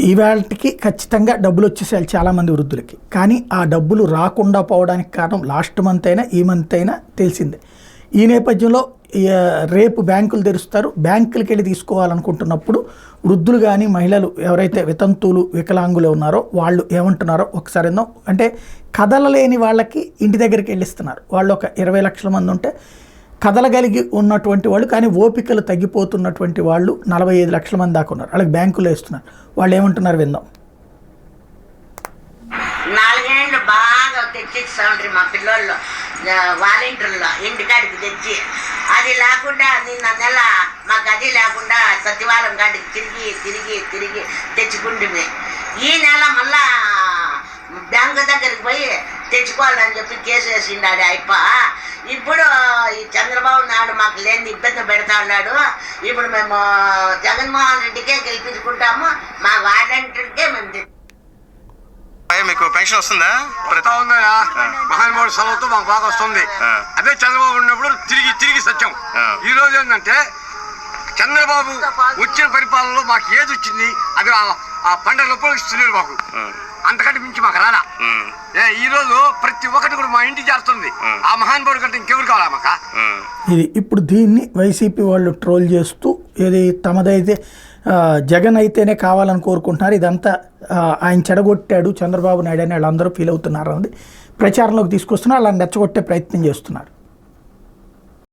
ఇవాళకి ఖచ్చితంగా డబ్బులు వచ్చేసాయి చాలామంది వృద్ధులకి. కానీ ఆ డబ్బులు రాకుండా పోవడానికి కారణం లాస్ట్ మంత్ అయినా ఈ మంత్ అయినా తెలిసిందే. ఈ నేపథ్యంలో రేపు బ్యాంకులు తెరుస్తారు. బ్యాంకులకి వెళ్ళి తీసుకోవాలనుకుంటున్నప్పుడు వృద్ధులు కానీ మహిళలు ఎవరైతే వితంతువులు వికలాంగులు ఉన్నారో వాళ్ళు ఏమంటున్నారో ఒకసారి అంటే కదలలేని వాళ్ళకి ఇంటి దగ్గరికి వెళ్ళిస్తున్నారు. వాళ్ళు ఒక 20 లక్షల మంది ఉంటే కదలగలిగి ఉన్నటువంటి వాళ్ళు కానీ ఓపికలు తగ్గిపోతున్నటువంటి వాళ్ళు 45 లక్షల మంది దాకా ఉన్నారు. వాళ్ళకి బ్యాంకులో ఇస్తున్నారు. వాళ్ళు ఏమంటున్నారు విందాం. 4 ఏళ్ళు బాగా తెచ్చిస్తాండ్రి మా పిల్లోళ్ళు వాలంటీర్లో ఇంటికాడికి తెచ్చి, అది లేకుండా నిన్న నెల మాకు అది లేకుండా సచివాలయం కాడికి తిరిగి తిరిగి తిరిగి తెచ్చుకుంటే ఈ నెల మళ్ళా బ్యాంకు దగ్గరికి పోయి తెచ్చుకోవాలని చెప్పి కేసు వేసిండాడు అయిప. ఇప్పుడు ఈ చంద్రబాబు నాయుడు మాకు లేని ఇబ్బంది పెడతా ఉన్నాడు. ఇప్పుడు మేము జగన్మోహన్ రెడ్డికే గెలిపించుకుంటాము, మా వాలంటీర్కే మేము. మీకు పెన్షన్ వస్తుందా? మహానుభావుడు సెలవుతో మాకు బాగా వస్తుంది. అదే చంద్రబాబు ఉన్నప్పుడు తిరిగి తిరిగి సత్యం. ఈ రోజు ఏంటంటే చంద్రబాబు వచ్చిన పరిపాలనలో మాకు ఏది వచ్చింది అది ఆ పండుగలప్పుడు ఇస్తున్నారు మాకు, అంతకంటే మించి మాకు రాలా. ఈ రోజు ప్రతి ఒక్కటి కూడా మా ఇంటికి చేరుతుంది. ఆ మహానుభావుడు కంటే ఇంకెవరు కావాలా మాక? ఇది ఇప్పుడు దీన్ని వైసీపీ వాళ్ళు ట్రోల్ చేస్తూ ఇది తమదైతే జగన్ అయితేనే కావాలని కోరుకుంటున్నారు. ఇదంతా ఆయన చెడగొట్టాడు చంద్రబాబు నాయుడు అని వాళ్ళందరూ ఫీల్ అవుతున్నారు. ప్రచారంలోకి తీసుకొస్తున్నారు. అలా రెచ్చగొట్టే ప్రయత్నం చేస్తున్నారు.